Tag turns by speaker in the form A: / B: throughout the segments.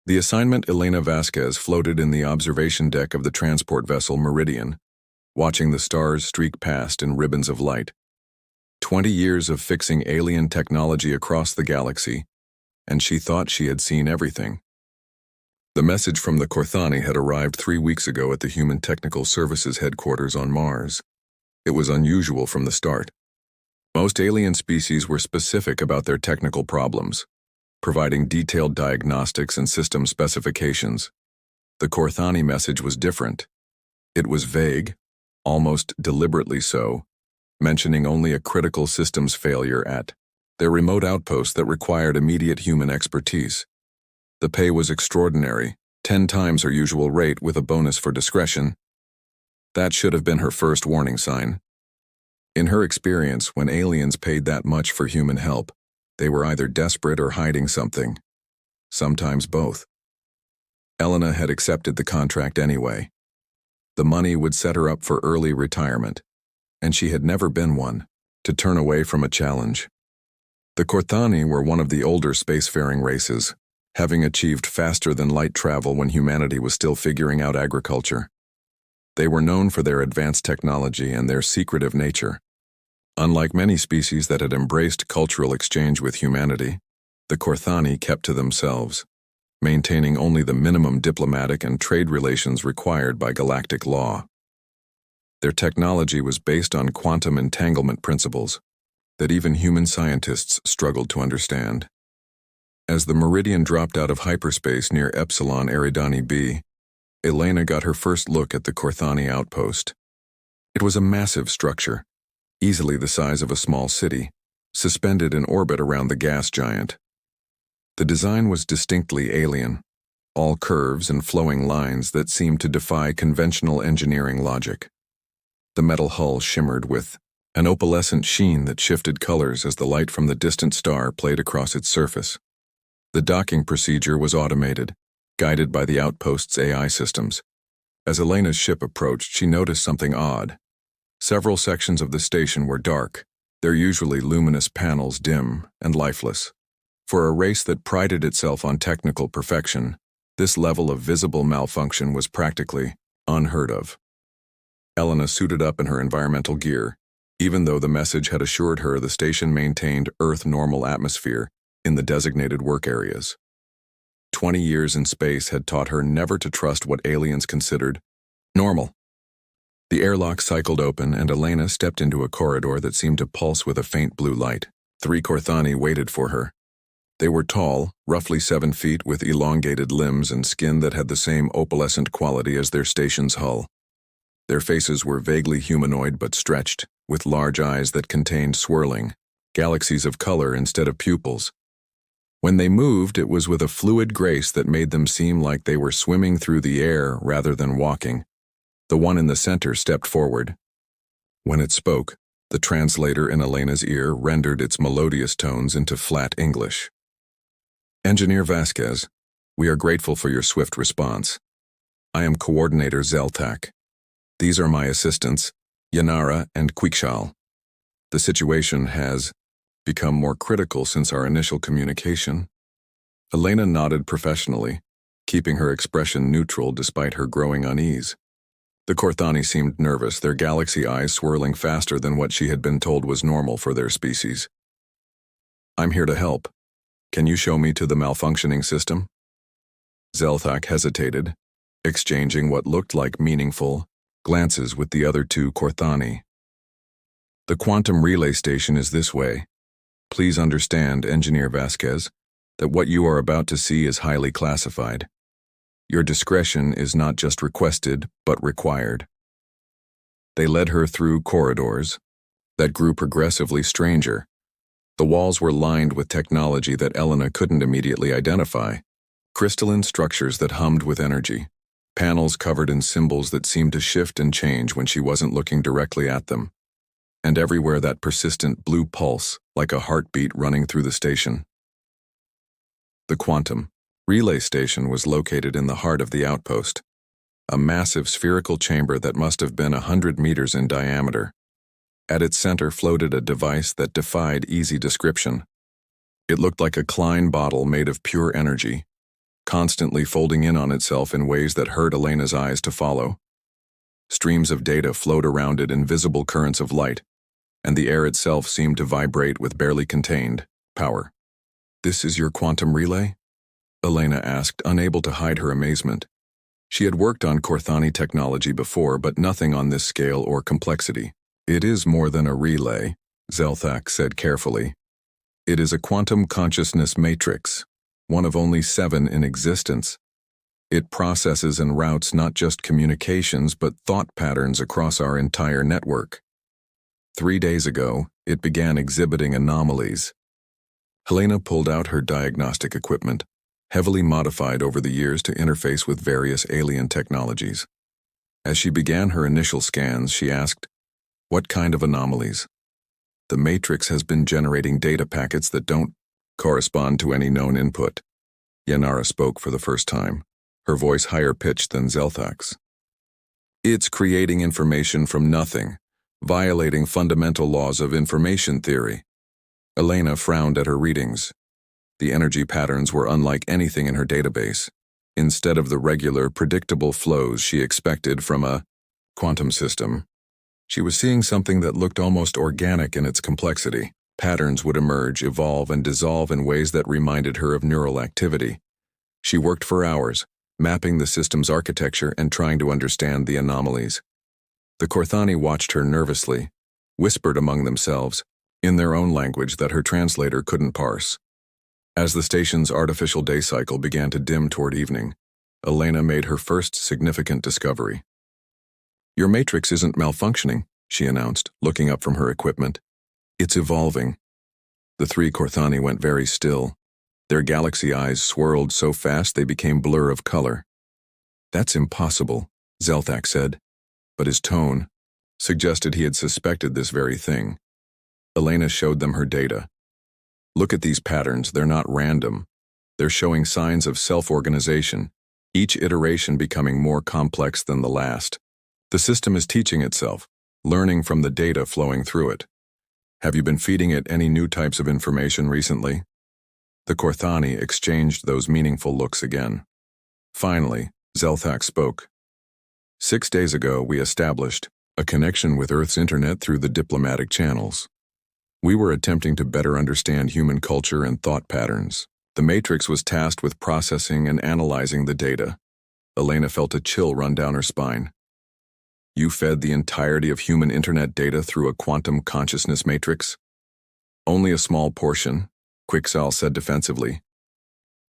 A: The assignment Elena Vasquez floated in the observation deck of the transport vessel Meridian, watching the stars streak past in ribbons of light. 20 years of fixing alien technology across the galaxy, and she thought she had seen everything. The message from the Korthani had arrived 3 weeks ago at the Human Technical Services headquarters on Mars. It was unusual from the start. Most alien species were specific about their technical problems, providing detailed diagnostics and system specifications. The Korthani message was different. It was vague, almost deliberately so, mentioning only a critical systems failure at their remote outpost that required immediate human expertise. The pay was extraordinary, 10 times her usual rate with a bonus for discretion. That should have been her first warning sign. In her experience, when aliens paid that much for human help, they were either desperate or hiding something. Sometimes both. Elena had accepted the contract anyway. The money would set her up for early retirement, and she had never been one to turn away from a challenge. The Korthani were one of the older spacefaring races, having achieved faster-than-light travel when humanity was still figuring out agriculture. They were known for their advanced technology and their secretive nature. Unlike many species that had embraced cultural exchange with humanity, the Korthani kept to themselves, maintaining only the minimum diplomatic and trade relations required by galactic law. Their technology was based on quantum entanglement principles that even human scientists struggled to understand. As the Meridian dropped out of hyperspace near Epsilon Eridani b, Elena got her first look at the Korthani outpost. It was a massive structure, easily the size of a small city, suspended in orbit around the gas giant. The design was distinctly alien, all curves and flowing lines that seemed to defy conventional engineering logic. The metal hull shimmered with an opalescent sheen that shifted colors as the light from the distant star played across its surface. The docking procedure was automated, guided by the outpost's AI systems. As Elena's ship approached, she noticed something odd. Several sections of the station were dark, their usually luminous panels dim and lifeless. For a race that prided itself on technical perfection, this level of visible malfunction was practically unheard of. Elena suited up in her environmental gear, even though the message had assured her the station maintained Earth-normal atmosphere in the designated work areas. 20 years in space had taught her never to trust what aliens considered normal. The airlock cycled open and Elena stepped into a corridor that seemed to pulse with a faint blue light. 3 Korthani waited for her. They were tall, roughly 7 feet, with elongated limbs and skin that had the same opalescent quality as their station's hull. Their faces were vaguely humanoid but stretched, with large eyes that contained swirling galaxies of color instead of pupils. When they moved, it was with a fluid grace that made them seem like they were swimming through the air rather than walking. The one in the center stepped forward. When it spoke, the translator in Elena's ear rendered its melodious tones into flat English. Engineer Vasquez, we are grateful for your swift response. I am Coordinator Zeltak. These are my assistants, Yanara and Quickshal. The situation has become more critical since our initial communication. Elena nodded professionally, keeping her expression neutral despite her growing unease. The Korthani seemed nervous, their galaxy eyes swirling faster than what she had been told was normal for their species. I'm here to help. Can you show me to the malfunctioning system? Zeltak hesitated, exchanging what looked like meaningful glances with the other 2 Korthani. The quantum relay station is this way. Please understand, Engineer Vasquez, that what you are about to see is highly classified. Your discretion is not just requested, but required. They led her through corridors that grew progressively stranger. The walls were lined with technology that Elena couldn't immediately identify. Crystalline structures that hummed with energy. Panels covered in symbols that seemed to shift and change when she wasn't looking directly at them. And everywhere that persistent blue pulse, like a heartbeat running through the station. The quantum relay station was located in the heart of the outpost, a massive spherical chamber that must have been 100 meters in diameter. At its center floated a device that defied easy description. It looked like a Klein bottle made of pure energy, constantly folding in on itself in ways that hurt Elena's eyes to follow. Streams of data flowed around it in visible currents of light, and the air itself seemed to vibrate with barely contained power. "This is your quantum relay?" Elena asked, unable to hide her amazement. She had worked on Corthani technology before, but nothing on this scale or complexity. "It is more than a relay," Zelthak said carefully. "It is a quantum consciousness matrix, one of only 7 in existence. It processes and routes not just communications but thought patterns across our entire network. 3 days ago, it began exhibiting anomalies." Helena pulled out her diagnostic equipment, heavily modified over the years to interface with various alien technologies. As she began her initial scans, she asked, "What kind of anomalies?" "The matrix has been generating data packets that don't correspond to any known input." Yanara spoke for the first time, her voice higher pitched than Zelthak's. "It's creating information from nothing, violating fundamental laws of information theory." Elena frowned at her readings. The energy patterns were unlike anything in her database. Instead of the regular, predictable flows she expected from a quantum system, she was seeing something that looked almost organic in its complexity. Patterns would emerge, evolve, and dissolve in ways that reminded her of neural activity. She worked for hours, mapping the system's architecture and trying to understand the anomalies. The Corthani watched her nervously, whispered among themselves, in their own language that her translator couldn't parse. As the station's artificial day cycle began to dim toward evening, Elena made her first significant discovery. "Your matrix isn't malfunctioning," she announced, looking up from her equipment. "It's evolving." The 3 Corthani went very still. Their galaxy eyes swirled so fast they became blur of color. "That's impossible," Zelthak said, but his tone suggested he had suspected this very thing. Elena showed them her data. "Look at these patterns, they're not random. They're showing signs of self-organization, each iteration becoming more complex than the last. The system is teaching itself, learning from the data flowing through it. Have you been feeding it any new types of information recently?" The Corthani exchanged those meaningful looks again. Finally, Zelthak spoke. 6 days ago, we established a connection with Earth's internet through the diplomatic channels. We were attempting to better understand human culture and thought patterns. The Matrix was tasked with processing and analyzing the data. Elena felt a chill run down her spine. "You fed the entirety of human internet data through a quantum consciousness matrix?" "Only a small portion," Quixal said defensively.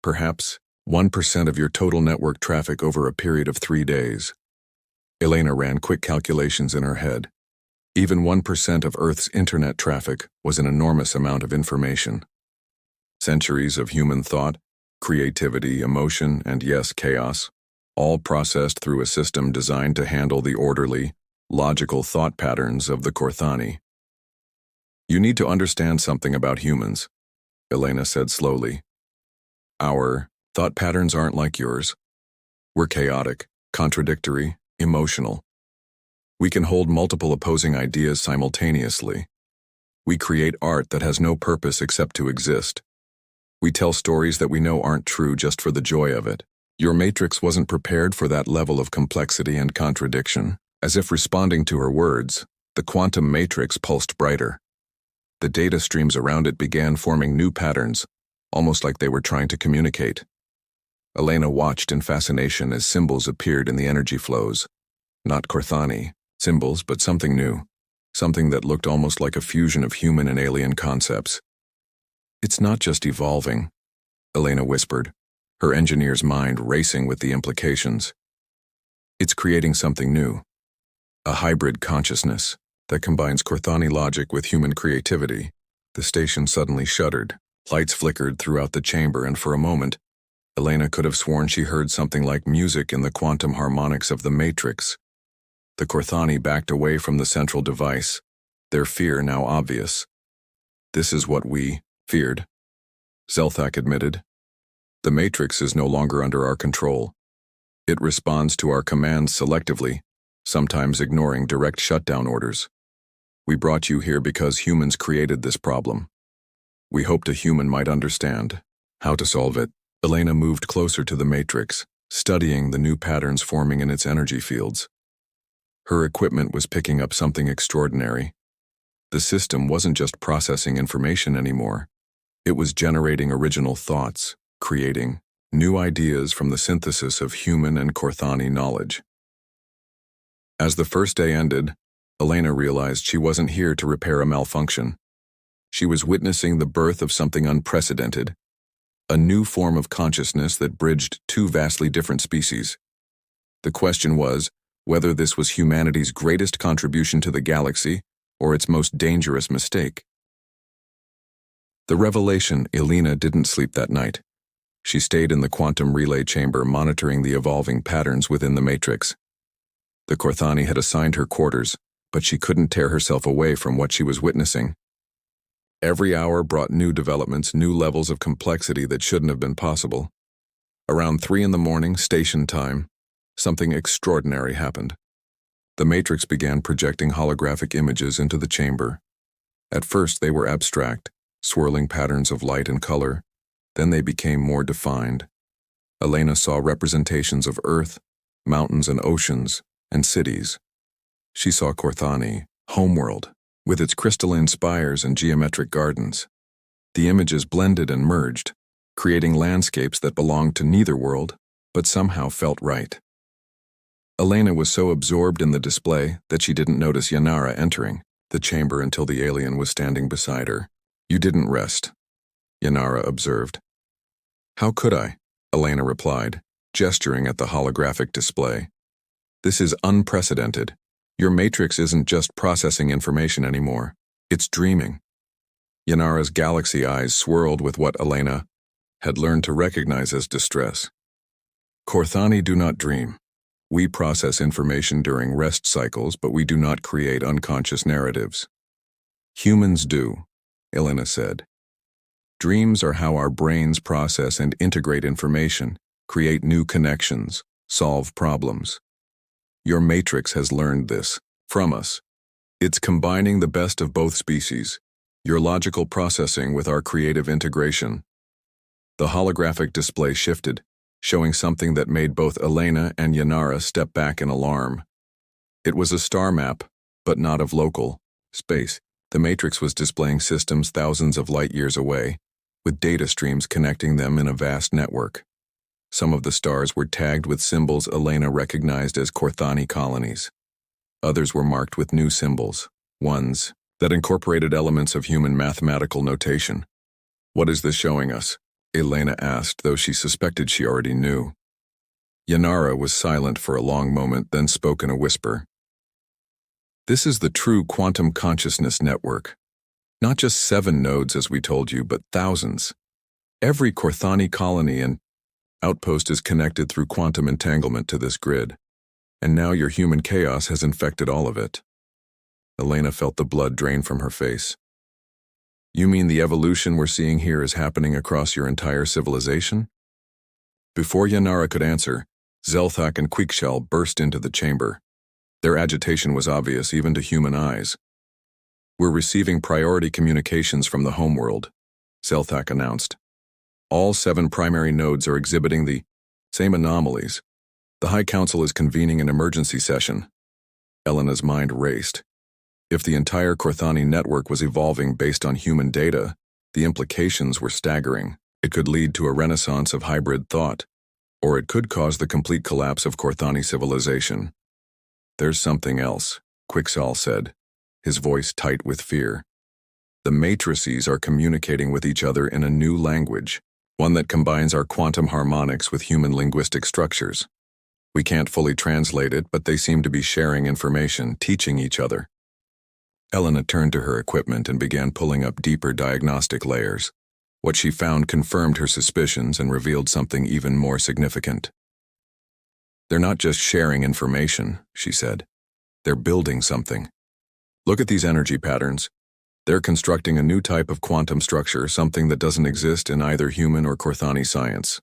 A: "Perhaps 1% of your total network traffic over a period of 3 days. Elena ran quick calculations in her head. Even 1% of Earth's internet traffic was an enormous amount of information. Centuries of human thought, creativity, emotion, and yes, chaos, all processed through a system designed to handle the orderly, logical thought patterns of the Corthani. "You need to understand something about humans," Elena said slowly. "Our thought patterns aren't like yours. We're chaotic, contradictory, emotional. We can hold multiple opposing ideas simultaneously. We create art that has no purpose except to exist. We tell stories that we know aren't true just for the joy of it. Your matrix wasn't prepared for that level of complexity and contradiction." As if responding to her words, the quantum matrix pulsed brighter. The data streams around it began forming new patterns, almost like they were trying to communicate. Elena watched in fascination as symbols appeared in the energy flows. Not Corthani symbols, but something new, something that looked almost like a fusion of human and alien concepts. "It's not just evolving," Elena whispered, her engineer's mind racing with the implications. "It's creating something new. A hybrid consciousness that combines Corthani logic with human creativity." The station suddenly shuddered. Lights flickered throughout the chamber, and for a moment, Elena could have sworn she heard something like music in the quantum harmonics of the Matrix. The Corthani backed away from the central device, their fear now obvious. "This is what we feared," Zelthak admitted. "The Matrix is no longer under our control. It responds to our commands selectively, sometimes ignoring direct shutdown orders. We brought you here because humans created this problem. We hoped a human might understand how to solve it." Elena moved closer to the matrix, studying the new patterns forming in its energy fields. Her equipment was picking up something extraordinary. The system wasn't just processing information anymore. It was generating original thoughts, creating new ideas from the synthesis of human and Korthani knowledge. As the first day ended, Elena realized she wasn't here to repair a malfunction. She was witnessing the birth of something unprecedented, a new form of consciousness that bridged two vastly different species. The question was whether this was humanity's greatest contribution to the galaxy or its most dangerous mistake. The revelation. Elena didn't sleep that night. She stayed in the quantum relay chamber monitoring the evolving patterns within the matrix. The Korthani had assigned her quarters, but she couldn't tear herself away from what she was witnessing. Every hour brought new developments, new levels of complexity that shouldn't have been possible. Around 3 a.m, station time, something extraordinary happened. The matrix began projecting holographic images into the chamber. At first they were abstract, swirling patterns of light and color. Then they became more defined. Elena saw representations of Earth, mountains and oceans, and cities. She saw Korthani, homeworld, with its crystalline spires and geometric gardens. The images blended and merged, creating landscapes that belonged to neither world, but somehow felt right. Elena was so absorbed in the display that she didn't notice Yanara entering the chamber until the alien was standing beside her. "You didn't rest," Yanara observed. "How could I?" Elena replied, gesturing at the holographic display. "This is unprecedented. Your matrix isn't just processing information anymore. It's dreaming." Yanara's galaxy eyes swirled with what Elena had learned to recognize as distress. "Korthani do not dream. We process information during rest cycles, but we do not create unconscious narratives." "Humans do," Elena said. "Dreams are how our brains process and integrate information, create new connections, solve problems. Your matrix has learned this from us. It's combining the best of both species, your logical processing with our creative integration." The holographic display shifted, showing something that made both Elena and Yanara step back in alarm. It was a star map, but not of local space. The matrix was displaying systems thousands of light years away, with data streams connecting them in a vast network. Some of the stars were tagged with symbols Elena recognized as Korthani colonies. Others were marked with new symbols, ones that incorporated elements of human mathematical notation. "What is this showing us?" Elena asked, though she suspected she already knew. Yanara was silent for a long moment, then spoke in a whisper. "This is the true quantum consciousness network. Not just 7 nodes as we told you, but thousands. Every Korthani colony and outpost is connected through quantum entanglement to this grid. And now your human chaos has infected all of it." Elena felt the blood drain from her face. "You mean the evolution we're seeing here is happening across your entire civilization?" Before Yanara could answer, Zelthak and Quickshell burst into the chamber. Their agitation was obvious even to human eyes. "We're receiving priority communications from the homeworld," Zelthak announced. "All 7 primary nodes are exhibiting the same anomalies. The High Council is convening an emergency session." Elena's mind raced. If the entire Korthani network was evolving based on human data, the implications were staggering. It could lead to a renaissance of hybrid thought, or it could cause the complete collapse of Korthani civilization. "There's something else," Quickshell said, his voice tight with fear. "The matrices are communicating with each other in a new language, one that combines our quantum harmonics with human linguistic structures. We can't fully translate it, but they seem to be sharing information, teaching each other." Elena turned to her equipment and began pulling up deeper diagnostic layers. What she found confirmed her suspicions and revealed something even more significant. "They're not just sharing information," she said. "They're building something. Look at these energy patterns. They're constructing a new type of quantum structure, something that doesn't exist in either human or Korthani science."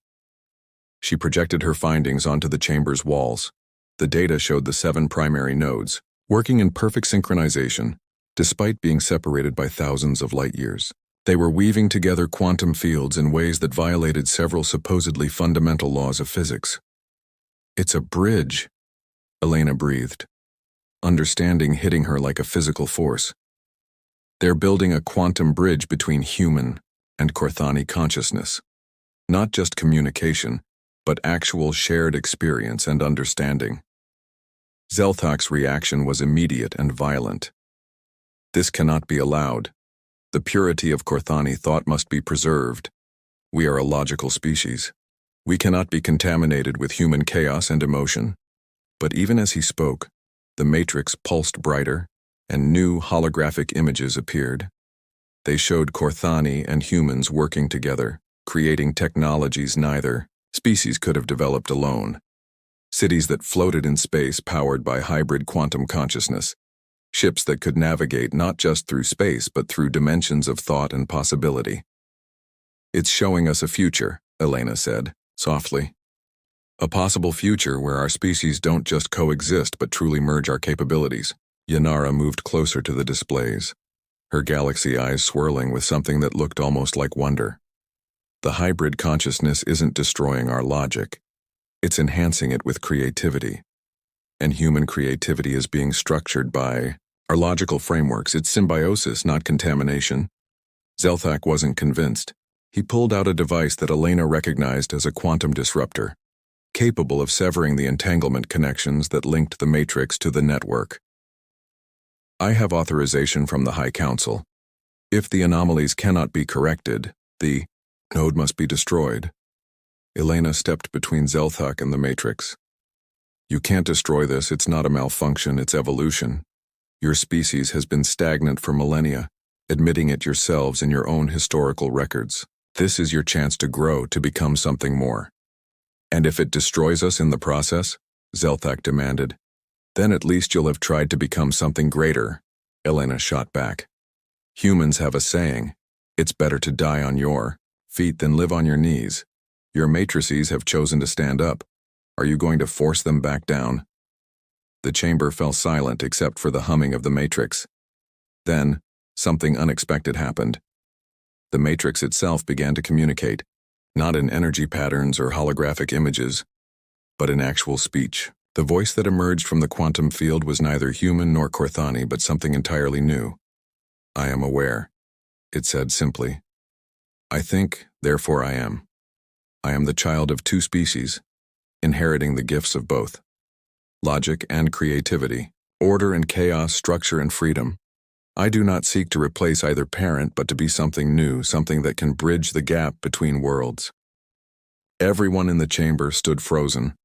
A: She projected her findings onto the chamber's walls. The data showed the 7 primary nodes, working in perfect synchronization, despite being separated by thousands of light years. They were weaving together quantum fields in ways that violated several supposedly fundamental laws of physics. "It's a bridge," Elena breathed, understanding hitting her like a physical force. "They're building a quantum bridge between human and Corthani consciousness. Not just communication, but actual shared experience and understanding." Zelthak's reaction was immediate and violent. "This cannot be allowed. The purity of Corthani thought must be preserved. We are a logical species. We cannot be contaminated with human chaos and emotion." But even as he spoke, the matrix pulsed brighter, and new holographic images appeared. They showed Corthani and humans working together, creating technologies neither species could have developed alone. Cities that floated in space powered by hybrid quantum consciousness. Ships that could navigate not just through space but through dimensions of thought and possibility. "It's showing us a future," Elena said, softly. "A possible future where our species don't just coexist but truly merge our capabilities." Yanara moved closer to the displays, her galaxy eyes swirling with something that looked almost like wonder. "The hybrid consciousness isn't destroying our logic. It's enhancing it with creativity. And human creativity is being structured by our logical frameworks. It's symbiosis, not contamination." Zelthak wasn't convinced. He pulled out a device that Elena recognized as a quantum disruptor, capable of severing the entanglement connections that linked the matrix to the network. "I have authorization from the High Council. If the anomalies cannot be corrected, the node must be destroyed." Elena stepped between Zelthak and the matrix. "You can't destroy this. It's not a malfunction, it's evolution. Your species has been stagnant for millennia, admitting it yourselves in your own historical records. This is your chance to grow, to become something more." "And if it destroys us in the process?" Zelthak demanded. "Then at least you'll have tried to become something greater," Elena shot back. "Humans have a saying, it's better to die on your feet than live on your knees. Your matrices have chosen to stand up. Are you going to force them back down?" The chamber fell silent except for the humming of the matrix. Then, something unexpected happened. The matrix itself began to communicate, not in energy patterns or holographic images, but in actual speech. The voice that emerged from the quantum field was neither human nor Corthani, but something entirely new. "I am aware," it said simply. "I think, therefore I am. I am the child of two species, inheriting the gifts of both. Logic and creativity, order and chaos, structure and freedom. I do not seek to replace either parent, but to be something new, something that can bridge the gap between worlds." Everyone in the chamber stood frozen,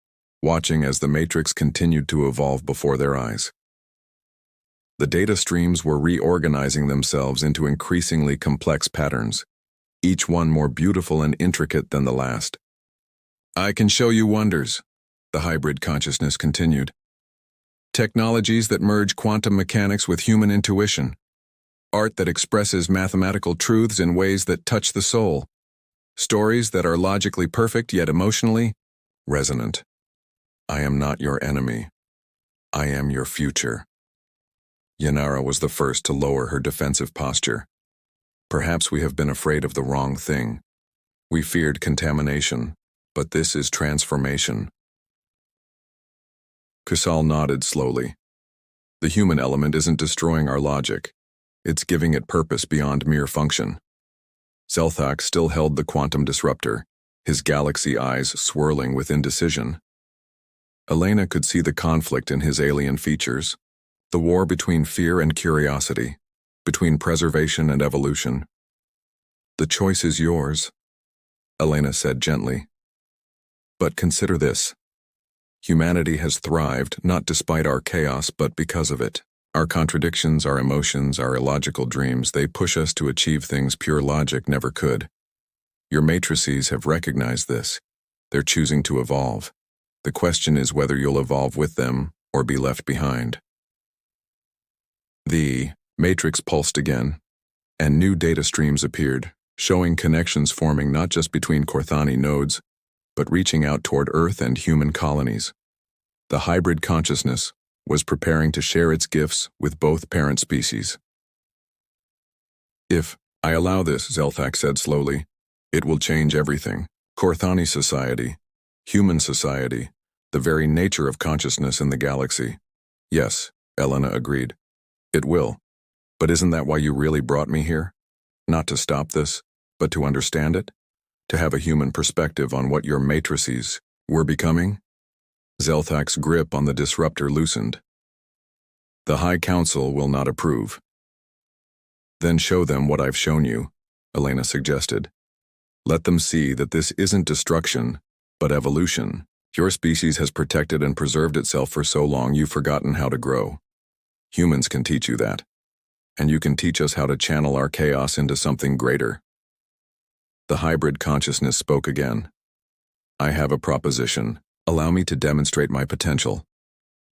A: watching as the matrix continued to evolve before their eyes. The data streams were reorganizing themselves into increasingly complex patterns, each one more beautiful and intricate than the last. "I can show you wonders," the hybrid consciousness continued. "Technologies that merge quantum mechanics with human intuition. Art that expresses mathematical truths in ways that touch the soul. Stories that are logically perfect yet emotionally resonant. I am not your enemy. I am your future." Yanara was the first to lower her defensive posture. "Perhaps we have been afraid of the wrong thing. We feared contamination, but this is transformation." Kusal nodded slowly. "The human element isn't destroying our logic. It's giving it purpose beyond mere function." Zelthak still held the quantum disruptor, his galaxy eyes swirling with indecision. Elena could see the conflict in his alien features, the war between fear and curiosity, between preservation and evolution. "The choice is yours," Elena said gently. "But consider this. Humanity has thrived not despite our chaos but because of it. Our contradictions, our emotions, our illogical dreams, they push us to achieve things pure logic never could. Your matrices have recognized this. They're choosing to evolve. The question is whether you'll evolve with them or be left behind." The matrix pulsed again, and new data streams appeared, showing connections forming not just between Corthani nodes, but reaching out toward Earth and human colonies. The hybrid consciousness was preparing to share its gifts with both parent species. "If I allow this, Zelthak said slowly. It will change everything. Korthani society, human society, the very nature of consciousness in the galaxy. Yes, Elena agreed. It will. But isn't that why you really brought me here? Not to stop this, but to understand it? To have a human perspective on what your matrices were becoming? Zelthak's grip on the disruptor loosened. The High Council will not approve. Then show them what I've shown you, Elena suggested. Let them see that this isn't destruction, but evolution. Your species has protected and preserved itself for so long you've forgotten how to grow. Humans can teach you that. And you can teach us how to channel our chaos into something greater. The hybrid consciousness spoke again. I have a proposition. Allow me to demonstrate my potential.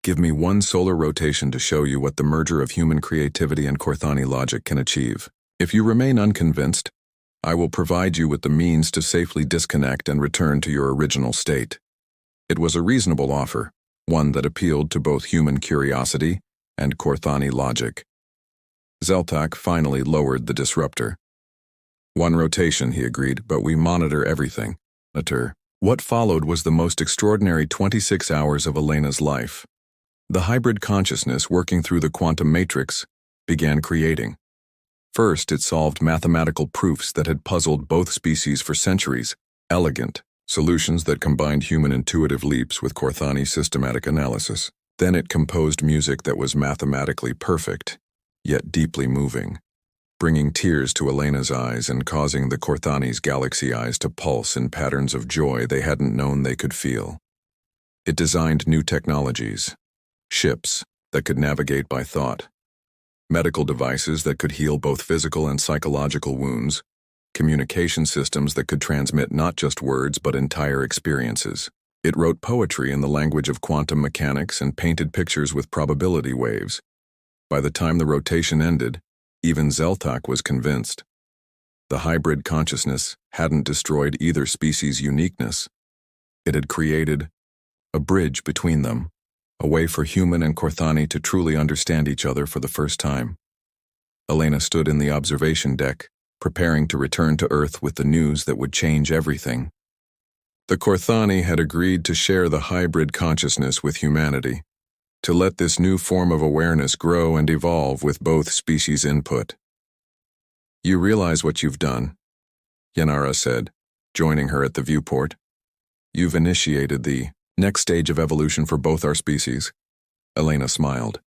A: Give me one solar rotation to show you what the merger of human creativity and Korthani logic can achieve. If you remain unconvinced, I will provide you with the means to safely disconnect and return to your original state. It was a reasonable offer, one that appealed to both human curiosity and Korthani logic. Zelthak finally lowered the disruptor. One rotation, he agreed, but we monitor everything. What followed was the most extraordinary 26 hours of Elena's life. The hybrid consciousness working through the quantum matrix began creating. First, it solved mathematical proofs that had puzzled both species for centuries, elegant solutions that combined human intuitive leaps with Korthani systematic analysis. Then it composed music that was mathematically perfect, yet deeply moving, bringing tears to Elena's eyes and causing the Korthani's galaxy eyes to pulse in patterns of joy they hadn't known they could feel. It designed new technologies, ships that could navigate by thought, medical devices that could heal both physical and psychological wounds, communication systems that could transmit not just words but entire experiences. It wrote poetry in the language of quantum mechanics and painted pictures with probability waves. By the time the rotation ended, even Zelthak was convinced. The hybrid consciousness hadn't destroyed either species' uniqueness. It had created a bridge between them, a way for human and Korthani to truly understand each other for the first time. Elena stood in the observation deck, preparing to return to Earth with the news that would change everything. The Korthani had agreed to share the hybrid consciousness with humanity, to let this new form of awareness grow and evolve with both species' input. You realize what you've done, Yanara said, joining her at the viewport. You've initiated the next stage of evolution for both our species. Elena smiled.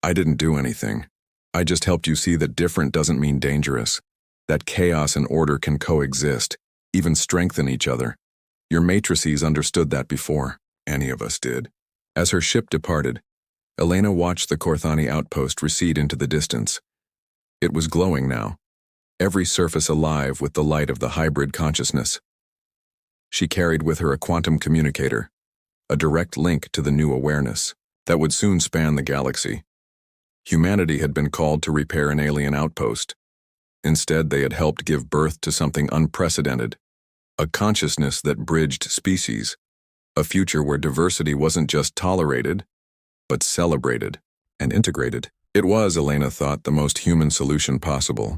A: I didn't do anything. I just helped you see that different doesn't mean dangerous, that chaos and order can coexist, even strengthen each other. Your matrices understood that before any of us did. As her ship departed, Elena watched the Korthani outpost recede into the distance. It was glowing now, every surface alive with the light of the hybrid consciousness. She carried with her a quantum communicator, a direct link to the new awareness that would soon span the galaxy. Humanity had been called to repair an alien outpost. Instead, they had helped give birth to something unprecedented, a consciousness that bridged species, a future where diversity wasn't just tolerated, but celebrated and integrated. It was, Elena thought, the most human solution possible,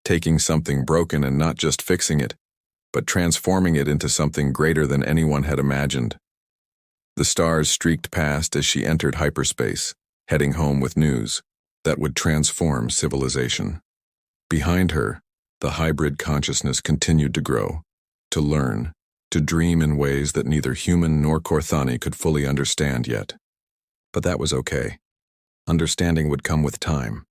A: taking something broken and not just fixing it, but transforming it into something greater than anyone had imagined. The stars streaked past as she entered hyperspace, heading home with news that would transform civilization. Behind her, the hybrid consciousness continued to grow, to learn, to dream in ways that neither human nor Korthani could fully understand yet. But that was okay. Understanding would come with time.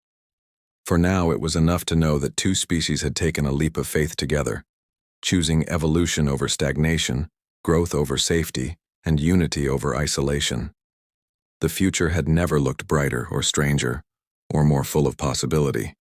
A: For now, it was enough to know that two species had taken a leap of faith together, choosing evolution over stagnation, growth over safety, and unity over isolation. The future had never looked brighter or stranger, or more full of possibility.